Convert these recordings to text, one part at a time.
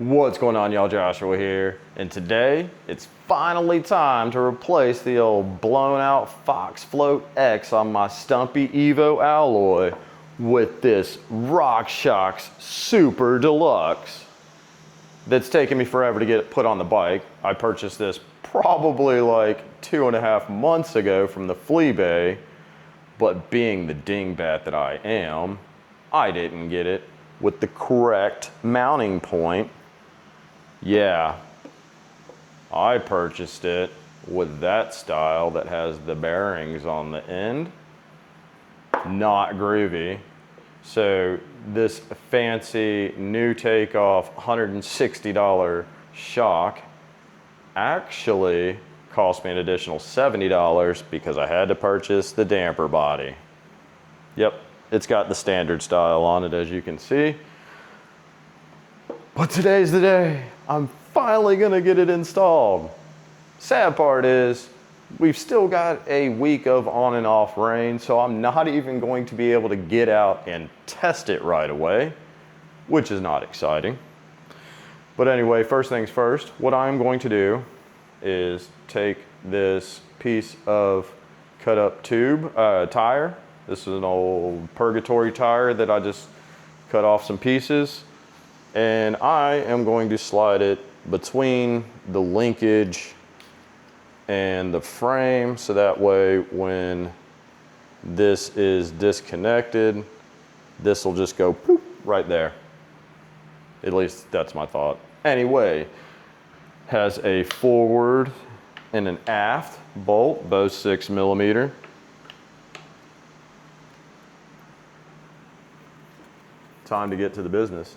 What's going on, y'all? Joshua here, and today it's finally time to replace the old blown out Fox Float X on my Stumpy Evo alloy with this RockShox Super Deluxe that's taken me forever to get it put on the bike. I purchased this probably like 2.5 months ago from the flea bay, but being the dingbat that I am, I didn't get it with the correct mounting point. Yeah, I purchased it with that style that has the bearings on the end. Not groovy. So this fancy new takeoff $160 shock actually cost me an additional $70 because I had to purchase the damper body. Yep, it's got the standard style on it, as you can see. But today's the day. I'm finally gonna get it installed. Sad part is, we've still got a week of on and off rain, so I'm not even going to be able to get out and test it right away, which is not exciting. But anyway, first things first, what I'm going to do is take this piece of cut up tube tire. This is an old purgatory tire that I just cut off some pieces. And I am going to slide it between the linkage and the frame, so that way when this is disconnected, this will just go poof right there. At least that's my thought. Anyway, has a forward and an aft bolt, both 6mm. Time to get to the business.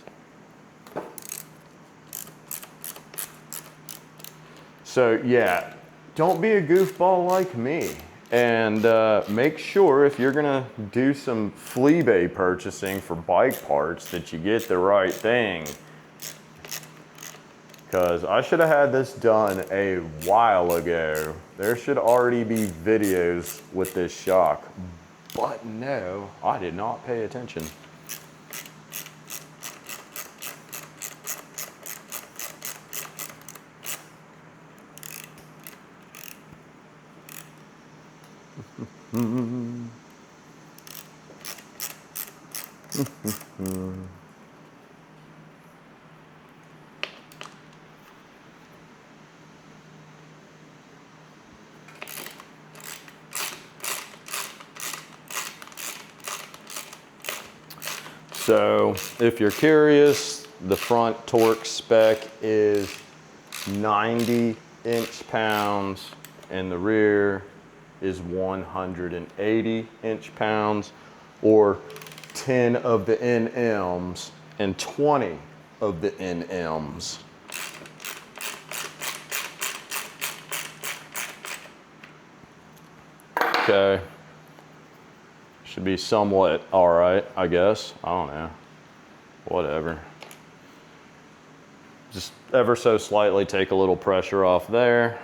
So yeah, don't be a goofball like me, and make sure if you're gonna do some flea bay purchasing for bike parts that you get the right thing. Because I should have had this done a while ago. There should already be videos with this shock, but no, I did not pay attention. So if you're curious, the front torque spec is 90 inch-pounds and the rear is 180 inch-pounds, or 10 of the NMs and 20 of the NMs. Okay. Should be somewhat all right, I guess. I don't know. Whatever. Just ever so slightly take a little pressure off there.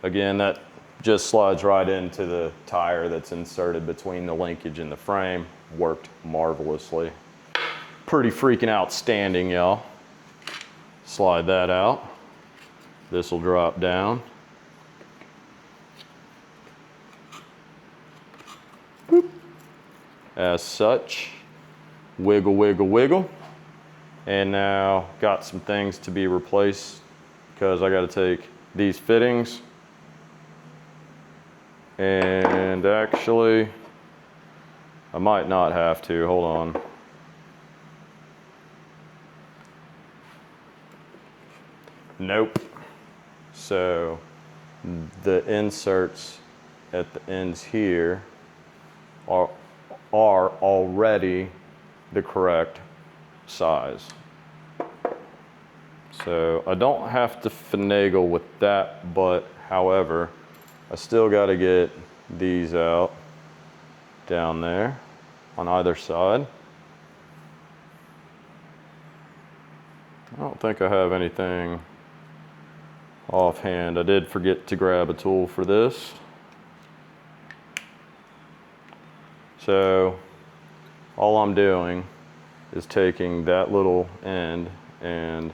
Again, that just slides right into the tire that's inserted between the linkage and the frame. Worked marvelously. Pretty freaking outstanding, y'all. Slide that out. This will drop down. Boop. As such, wiggle, wiggle, wiggle. And now got some things to be replaced because I got to take these fittings and actually I might not have to. Hold on. Nope. So the inserts at the ends here are already the correct size. So I don't have to finagle with that, but however, I still got to get these out down there on either side. I don't think I have anything offhand. I did forget to grab a tool for this. So all I'm doing is taking that little end and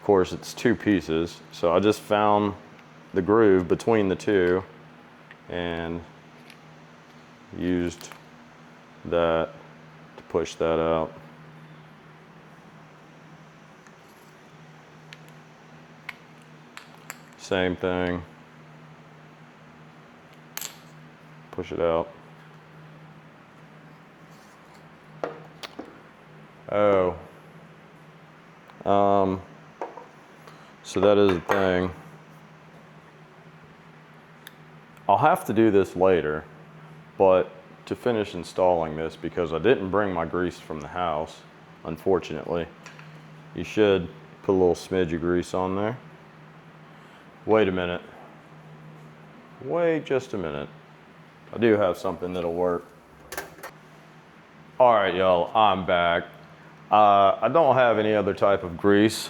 course it's 2 pieces, so I just found the groove between the 2 and used that to push that out. Same thing. Push it out. Oh. So that is the thing. I'll have to do this later, but to finish installing this, because I didn't bring my grease from the house, unfortunately, you should put a little smidge of grease on there. Wait a minute. Wait just a minute. I do have something that'll work. All right, y'all, I'm back. I don't have any other type of grease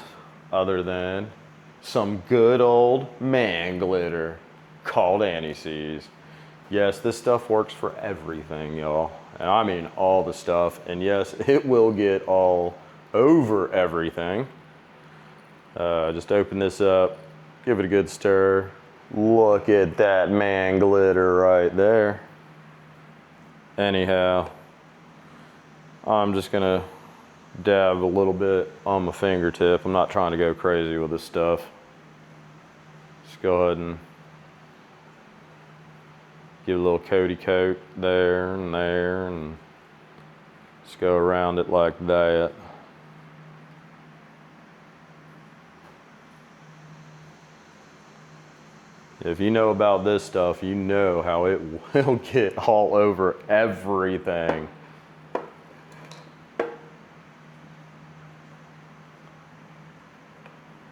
other than some good old man glitter called anti-seize. Yes, this stuff works for everything, y'all. And I mean all the stuff. And yes, it will get all over everything. Just open this up, give it a good stir. Look at that man glitter right there. Anyhow, I'm just gonna dab a little bit on my fingertip. I'm not trying to go crazy with this stuff. Just go ahead and give a little coaty coat there, and just go around it like that. If you know about this stuff, you know how it will get all over everything.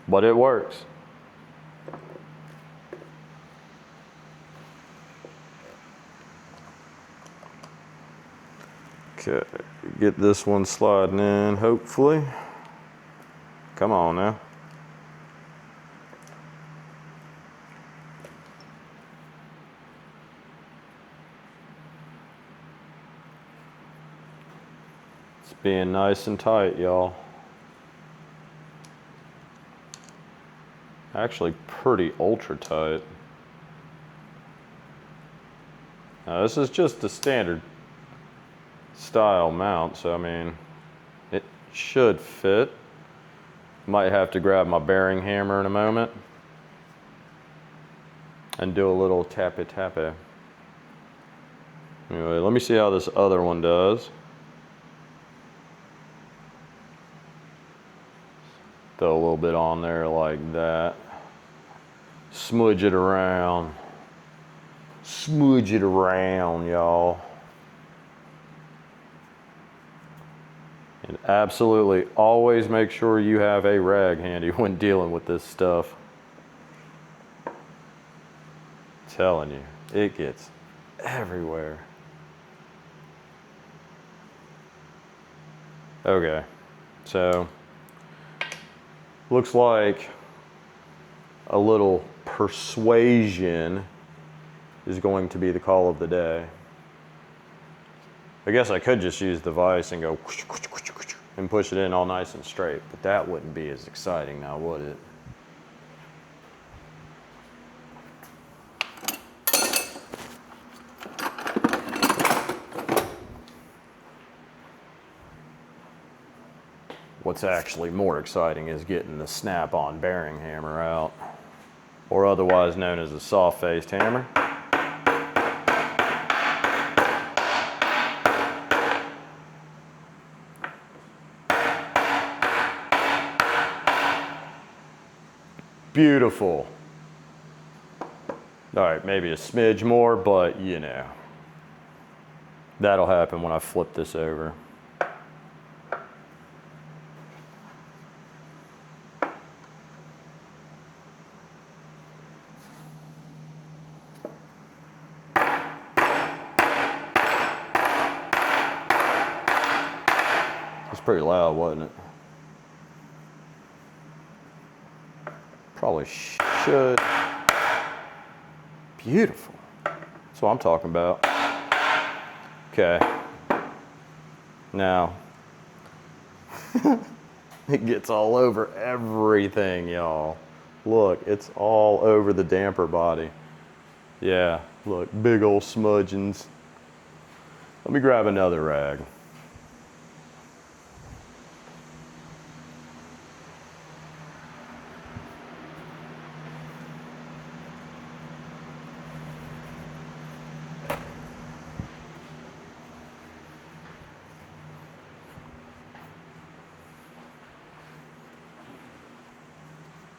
But it works. Okay, get this one sliding in, hopefully. Come on now. It's being nice and tight, y'all. Actually pretty ultra tight. Now this is just the standard style mount, so I mean, it should fit. Might have to grab my bearing hammer in a moment and do a little tappy tappy. Anyway, let me see how this other one does. Throw a little bit on there like that. Smudge it around. Smudge it around, y'all. And absolutely always make sure you have a rag handy when dealing with this stuff. I'm telling you, it gets everywhere. Okay, so looks like a little persuasion is going to be the call of the day. I guess I could just use the vise and go and push it in all nice and straight, but that wouldn't be as exciting now, would it? What's actually more exciting is getting the snap-on bearing hammer out, or otherwise known as a soft-faced hammer. Beautiful. All right, maybe a smidge more, but you know, that'll happen when I flip this over. It's pretty loud, wasn't it? Probably should. Beautiful. That's what I'm talking about. Okay. Now, It gets all over everything, y'all. Look, it's all over the damper body. Yeah, look, big old smudgings. Let me grab another rag.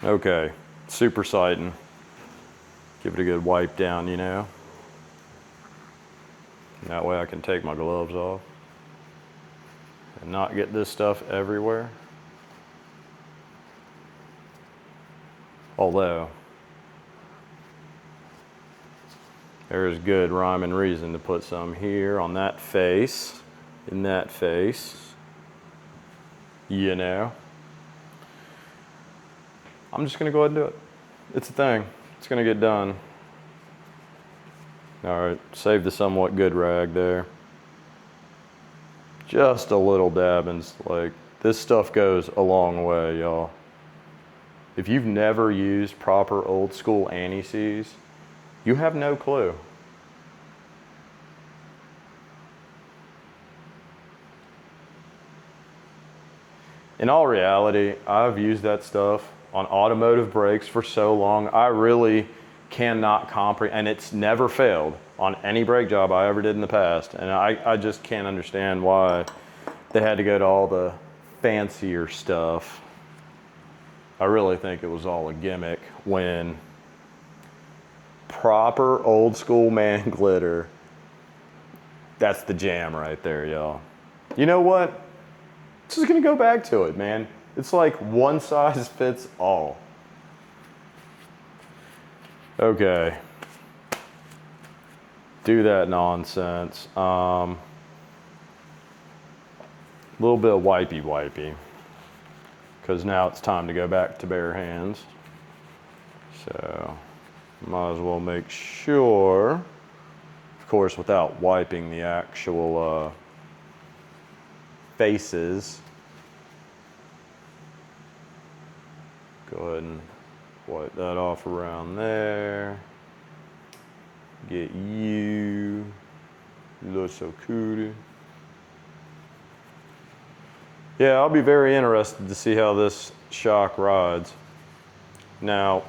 Okay, super sighting. Give it a good wipe down, you know. That way I can take my gloves off and not get this stuff everywhere. Although, there is good rhyme and reason to put some here on that face, in that face, you know. I'm just gonna go ahead and do it. It's a thing, it's gonna get done. All right, save the somewhat good rag there. Just a little dabbins, like this stuff goes a long way, y'all. If you've never used proper old school anti-seize, you have no clue. In all reality, I've used that stuff on automotive brakes for so long, I really cannot comprehend, and it's never failed on any brake job I ever did in the past. And I just can't understand why they had to go to all the fancier stuff. I really think it was all a gimmick when proper old school man glitter, that's the jam right there, y'all. You know what? Just gonna go back to it, man. It's like one size fits all. Okay. Do that nonsense. A little bit of wipey, because now it's time to go back to bare hands. So, might as well make sure, of course, without wiping the actual faces. Go ahead and wipe that off around there. Get you. You look so cootie. Yeah, I'll be very interested to see how this shock rides. Now,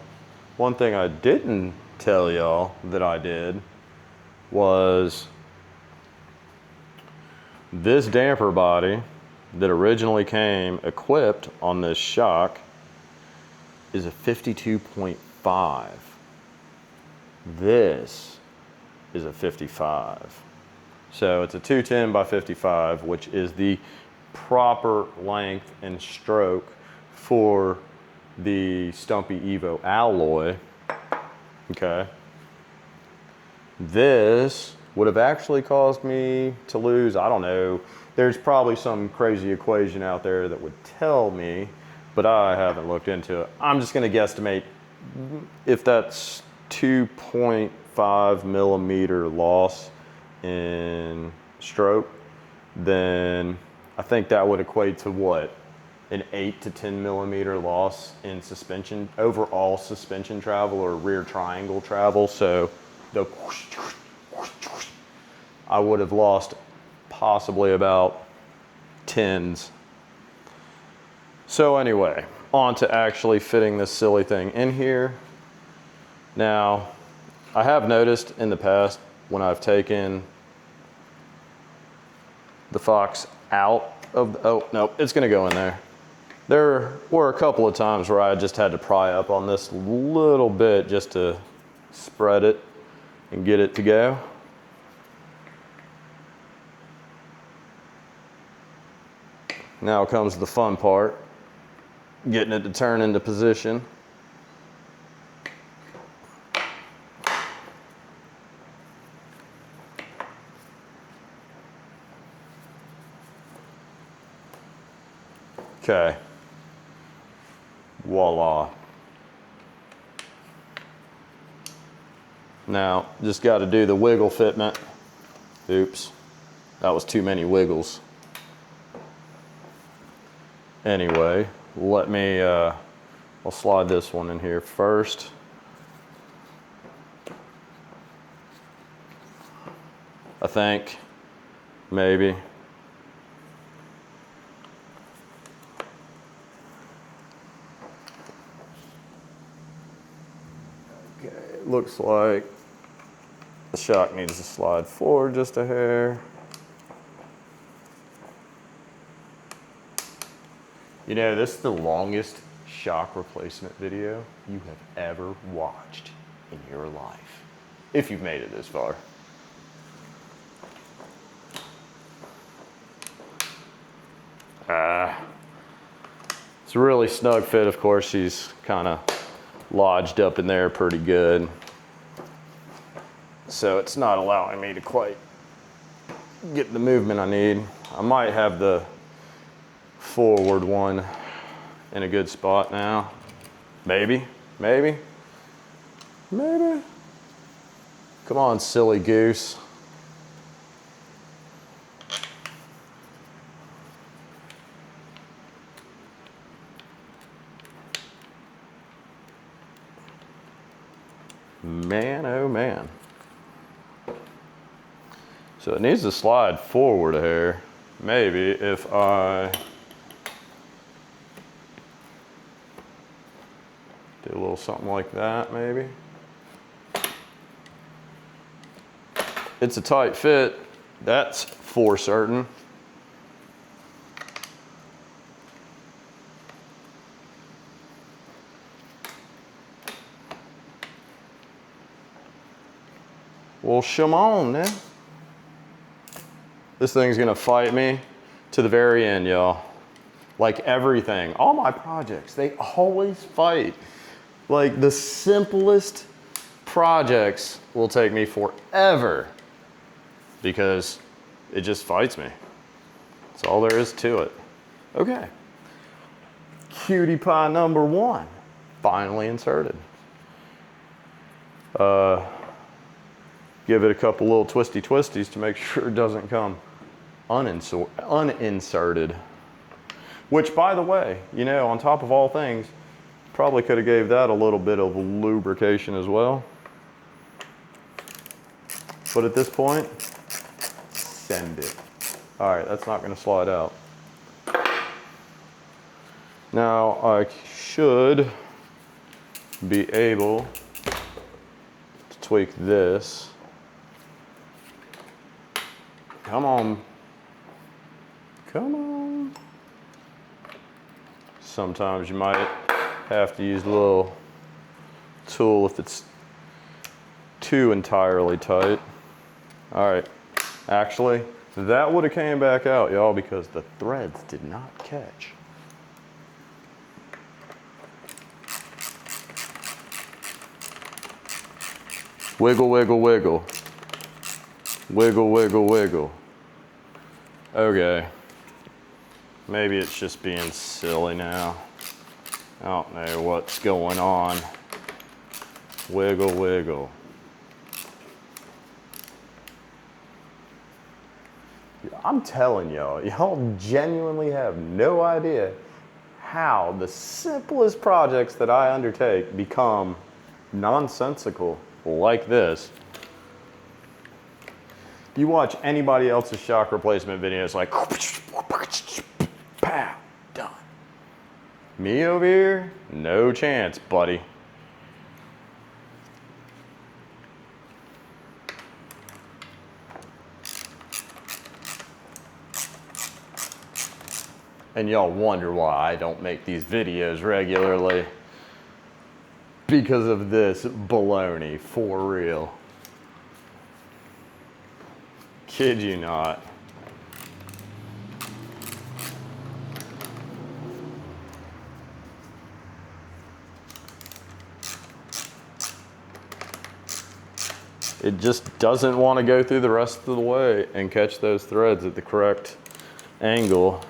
one thing I didn't tell y'all that I did was this damper body that originally came equipped on this shock is a 52.5. This is a 55. So it's a 210 by 55, which is the proper length and stroke for the Stumpy Evo alloy. Okay. This would have actually caused me to lose, I don't know, there's probably some crazy equation out there that would tell me, but I haven't looked into it. I'm just gonna guesstimate if that's 2.5 millimeter loss in stroke, then I think that would equate to what? An 8 to 10 millimeter loss in suspension, overall suspension travel or rear triangle travel. So the I would have lost possibly about tens. So anyway, on to actually fitting this silly thing in here. Now, I have noticed in the past when I've taken the Fox out of the, oh no, it's gonna go in there. There were a couple of times where I just had to pry up on this little bit just to spread it and get it to go. Now comes the fun part, getting it to turn into position. Okay, voila. Now, just got to do the wiggle fitment. Oops, that was too many wiggles. Anyway, let me, I'll slide this one in here first. I think, maybe. Okay, looks like the shock needs to slide forward just a hair. You know, this is the longest shock replacement video you have ever watched in your life, if you've made it this far. It's a really snug fit, of course. She's kind of lodged up in there pretty good. So it's not allowing me to quite get the movement I need. I might have the forward one in a good spot now. Maybe, maybe, maybe. Come on, silly goose. Man, oh man. So it needs to slide forward a hair. Maybe if I do a little something like that, maybe. It's a tight fit, that's for certain. Well, come on, man. This thing's gonna fight me to the very end, y'all. Like everything, all my projects, they always fight. Like the simplest projects will take me forever because it just fights me. That's all there is to it. Okay. Cutie pie number one, finally inserted. Give it a couple little twisty twisties to make sure it doesn't come uninserted. Which, by the way, you know, on top of all things, probably could have gave that a little bit of lubrication as well. But at this point, send it. All right, that's not gonna slide out. Now I should be able to tweak this. Come on. Come on. Sometimes you might have to use a little tool if it's too entirely tight. All right, actually, that would have came back out, y'all, because the threads did not catch. Wiggle, wiggle, wiggle. Wiggle, wiggle, wiggle. Okay. Maybe it's just being silly now. I don't know what's going on. Wiggle, wiggle. I'm telling y'all, y'all genuinely have no idea how the simplest projects that I undertake become nonsensical like this. You watch anybody else's shock replacement videos like, pow, done. Me over here, no chance, buddy. And y'all wonder why I don't make these videos regularly. Because of this baloney, for real. Kid you not. It just doesn't want to go through the rest of the way and catch those threads at the correct angle.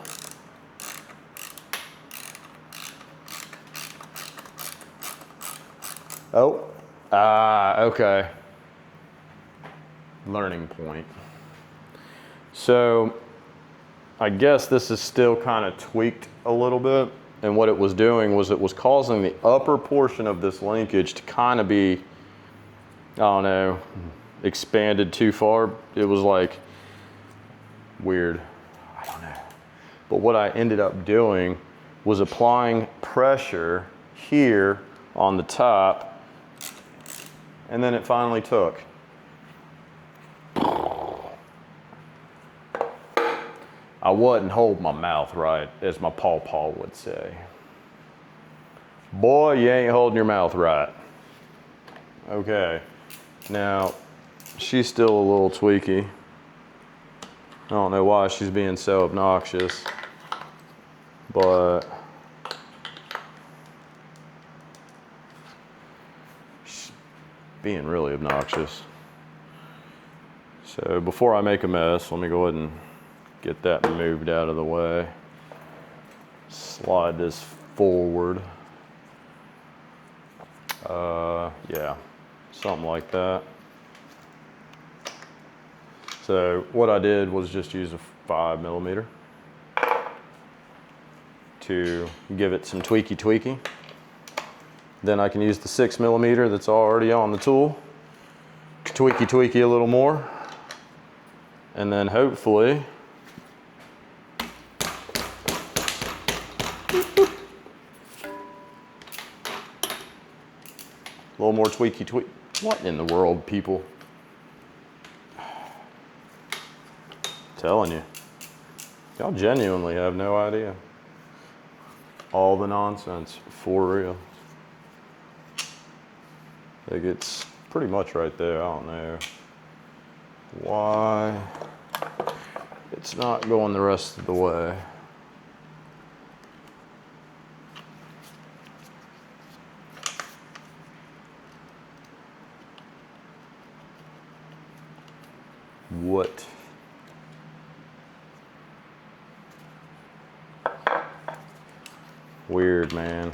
Oh, okay. Learning point. So I guess this is still kind of tweaked a little bit. And what it was doing was it was causing the upper portion of this linkage to kind of be, I don't know, expanded too far. It was like weird. I don't know. But what I ended up doing was applying pressure here on the top, and then it finally took. I wasn't holding my mouth right, as my pawpaw would say. Boy, you ain't holding your mouth right. Okay, now she's still a little tweaky. I don't know why she's being so obnoxious, but she's being really obnoxious. So before I make a mess, let me go ahead and get that moved out of the way. Slide this forward. Yeah, something like that. So what I did was just use a 5mm to give it some tweaky. Then I can use the 6mm that's already on the tool, tweaky a little more, and then hopefully a little more tweaky. What in the world, people? Telling you, y'all genuinely have no idea. All the nonsense, for real. Like, it's pretty much right there. I don't know why it's not going the rest of the way. What? Weird, man.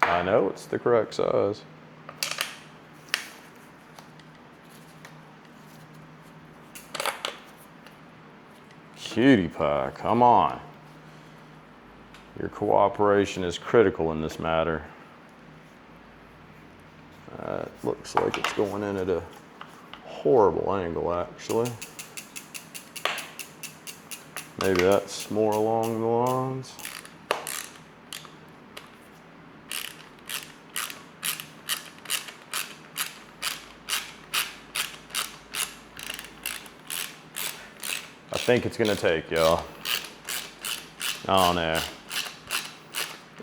I know it's the correct size. Cutie pie, come on. Your cooperation is critical in this matter. Looks like it's going in at a horrible angle, actually. Maybe that's more along the lines. I think it's gonna take, y'all. I don't know.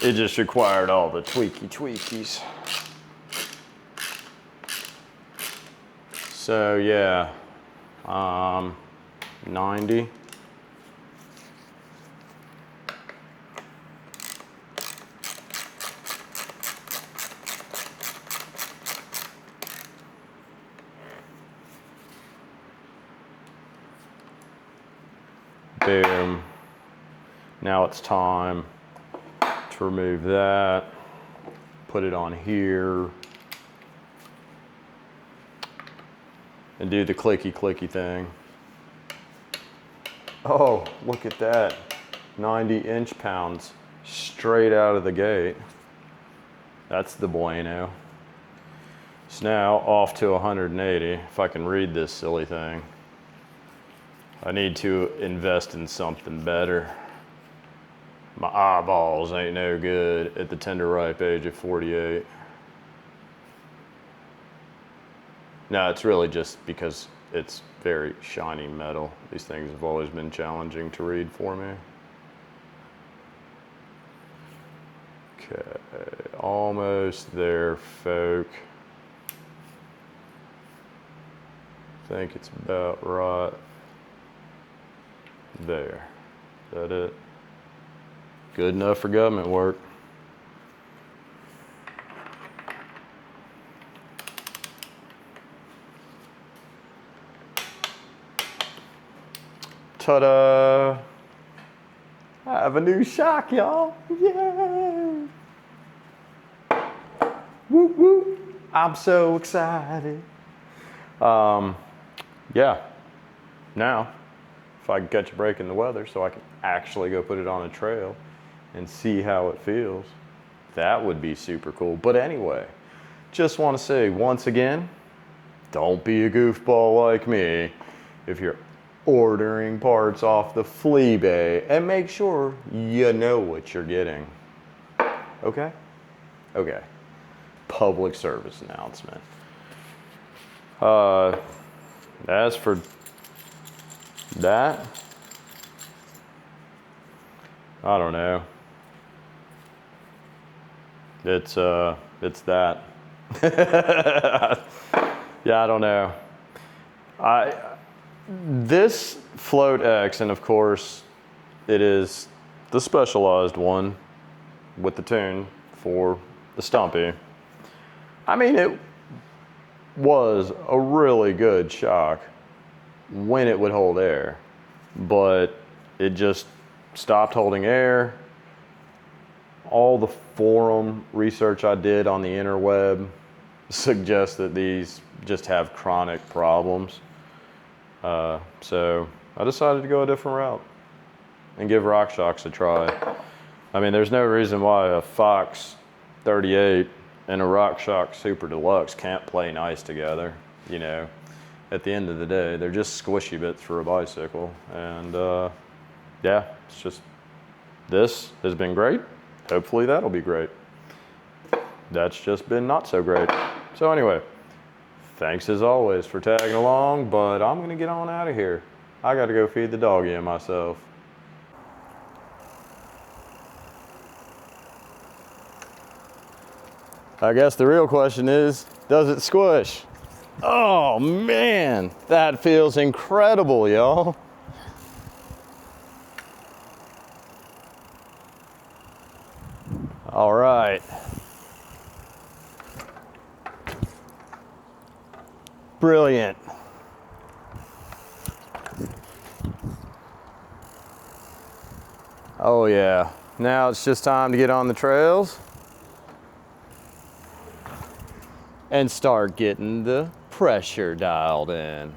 It just required all the tweakies. So yeah, 90. Boom. Now it's time to remove that, put it on here, and do the clicky thing. Oh, look at that. 90 inch-pounds straight out of the gate. That's the bueno. So now off to 180, if I can read this silly thing. I need to invest in something better. My eyeballs ain't no good at the tender ripe age of 48. No, it's really just because it's very shiny metal. These things have always been challenging to read for me. Okay, almost there, folk. I think it's about right there. Is that it? Good enough for government work. Ta-da! I have a new shock, y'all. Yay! Whoop, whoop. I'm so excited. Yeah. Now, if I can catch a break in the weather so I can actually go put it on a trail and see how it feels, that would be super cool. But anyway, just want to say once again, don't be a goofball like me if you're ordering parts off the flea bay, and make sure you know what you're getting. Okay? Okay. Public service announcement. As for that, I don't know. It's that. Yeah, I don't know. This Float X, and of course, it is the specialized one with the tune for the Stumpy. I mean, it was a really good shock when it would hold air, but it just stopped holding air. All the forum research I did on the interweb suggests that these just have chronic problems. So I decided to go a different route and give RockShox a try. I mean, there's no reason why a Fox 38 and a RockShox Super Deluxe can't play nice together. You know, at the end of the day, they're just squishy bits for a bicycle. And yeah, it's just, this has been great. Hopefully that'll be great. That's just been not so great. So anyway, thanks as always for tagging along, but I'm gonna get on out of here. I gotta go feed the doggy and myself. I guess the real question is, does it squish? Oh man, that feels incredible, y'all. All right. Brilliant. Oh yeah, now it's just time to get on the trails and start getting the pressure dialed in.